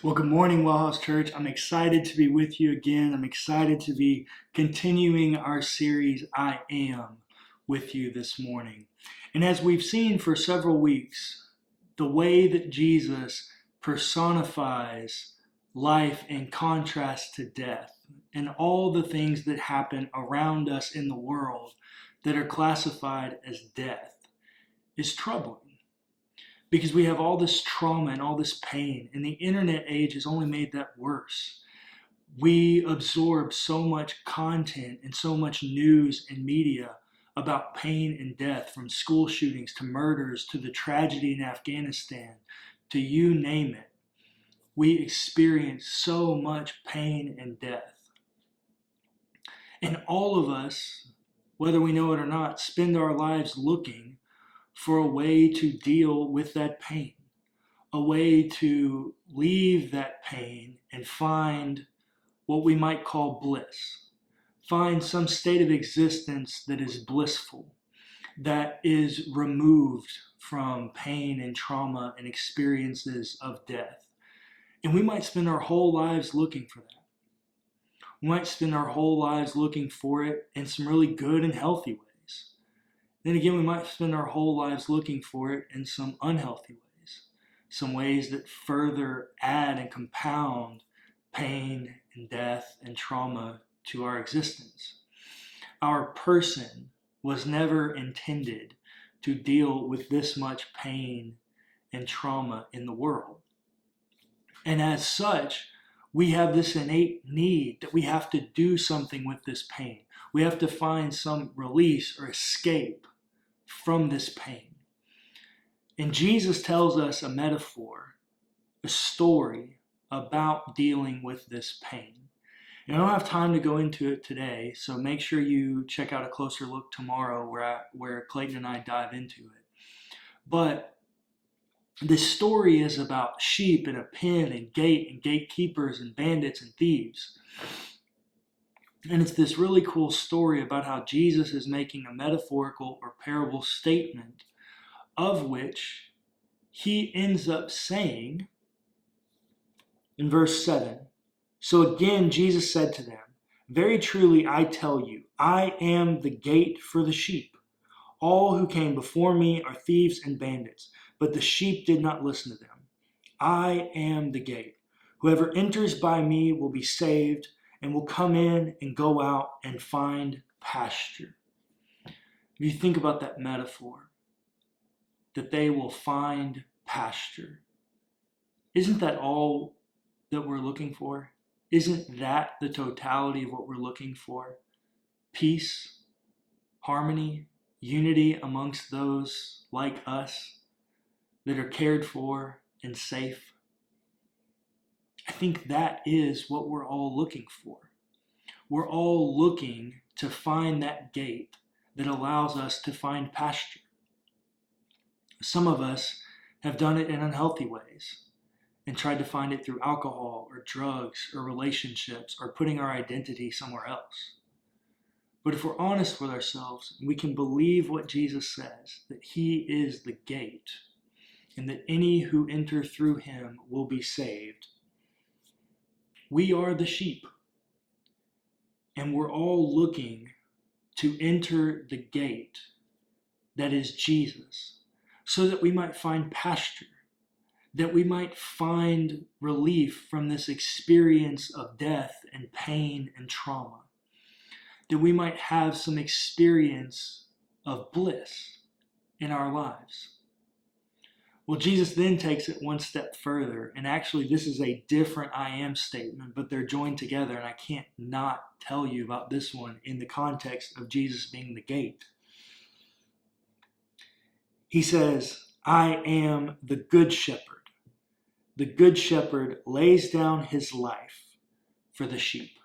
Well, good morning, WellHouse Church. I'm excited to be with you again. I'm excited to be continuing our series, I Am, with you this morning. And as we've seen for several weeks, the way that Jesus personifies life in contrast to death and all the things that happen around us in the world that are classified as death is troubling. Because we have all this trauma and all this pain, and the internet age has only made that worse. We absorb so much content and so much news and media about pain and death, from school shootings to murders to the tragedy in Afghanistan to you name it. We experience so much pain and death. And all of us, whether we know it or not, spend our lives looking for a way to deal with that pain, a way to leave that pain and find what we might call bliss. Find some state of existence that is blissful, that is removed from pain and trauma and experiences of death. And we might spend our whole lives looking for that. We might spend our whole lives looking for it in some really good and healthy ways. Then again, we might spend our whole lives looking for it in some unhealthy ways, some ways that further add and compound pain and death and trauma to our existence. Our person was never intended to deal with this much pain and trauma in the world. And as such, we have this innate need that we have to do something with this pain. We have to find some release or escape from this pain. And Jesus tells us a metaphor, a story about dealing with this pain. And I don't have time to go into it today, so make sure you check out a closer look tomorrow where Clayton and I dive into it. But this story is about sheep and a pen and gate and gatekeepers and bandits and thieves. And it's this really cool story about how Jesus is making a metaphorical or parable statement, of which he ends up saying in verse 7, "So again Jesus said to them, 'Very truly I tell you, I am the gate for the sheep. All who came before me are thieves and bandits, but the sheep did not listen to them. I am the gate. Whoever enters by me will be saved and will come in and go out and find pasture.'" If you think about that metaphor, that they will find pasture, isn't that all that we're looking for? Isn't that the totality of what we're looking for? Peace, harmony, unity amongst those like us that are cared for and safe. I think that is what we're all looking for. We're all looking to find that gate that allows us to find pasture. Some of us have done it in unhealthy ways and tried to find it through alcohol or drugs or relationships or putting our identity somewhere else. But if we're honest with ourselves, we can believe what Jesus says, that he is the gate and that any who enter through him will be saved. We are the sheep, and we're all looking to enter the gate that is Jesus, so that we might find pasture, that we might find relief from this experience of death and pain and trauma, that we might have some experience of bliss in our lives. Well, Jesus then takes it one step further, and actually this is a different I am statement, but they're joined together, and I can't not tell you about this one in the context of Jesus being the gate. He says, "I am the good shepherd. The good shepherd lays down his life for the sheep."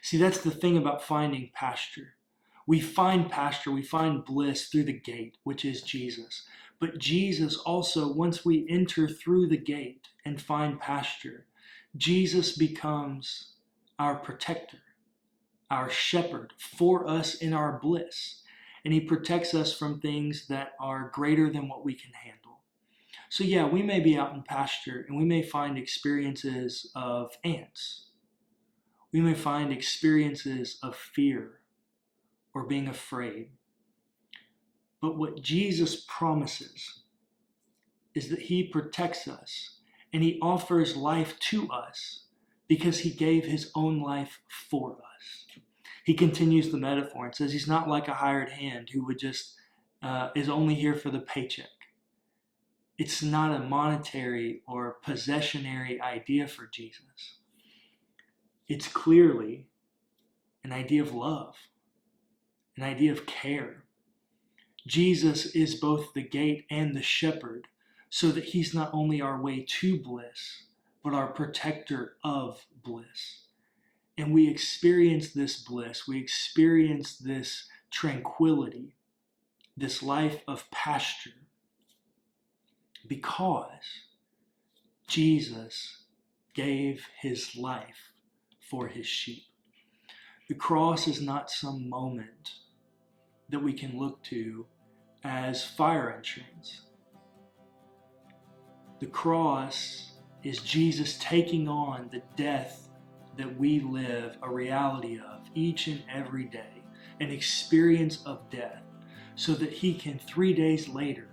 See, that's the thing about finding pasture. We find pasture, we find bliss through the gate, which is Jesus. But Jesus also, once we enter through the gate and find pasture, Jesus becomes our protector, our shepherd for us in our bliss. And he protects us from things that are greater than what we can handle. So yeah, we may be out in pasture and we may find experiences of ants. We may find experiences of fear or being afraid. But what Jesus promises is that he protects us and he offers life to us because he gave his own life for us. He continues the metaphor and says he's not like a hired hand who would just is only here for the paycheck. It's not a monetary or possessionary idea for Jesus. It's clearly an idea of love, an idea of care. Jesus is both the gate and the shepherd, so that he's not only our way to bliss, but our protector of bliss. And we experience this bliss, we experience this tranquility, this life of pasture, because Jesus gave his life for his sheep. The cross is not some moment that we can look to as fire insurance. The cross is Jesus taking on the death that we live a reality of each and every day, an experience of death, so that he can 3 days later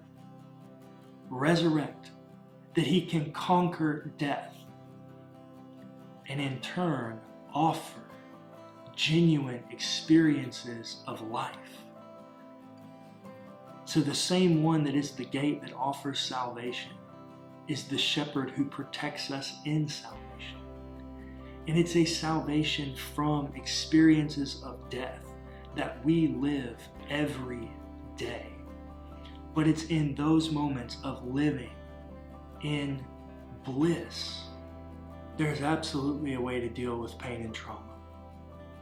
resurrect, that he can conquer death, and in turn offer genuine experiences of life. So the same one that is the gate that offers salvation is the shepherd who protects us in salvation. And it's a salvation from experiences of death that we live every day. But it's in those moments of living in bliss. There's absolutely a way to deal with pain and trauma.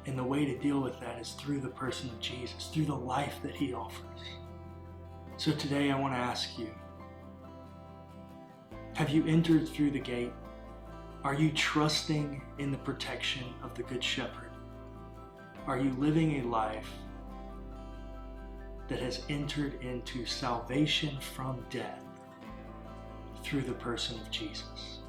And the way to deal with that is through the person of Jesus, through the life that he offers. So today I want to ask you, have you entered through the gate? Are you trusting in the protection of the Good Shepherd? Are you living a life that has entered into salvation from death through the person of Jesus?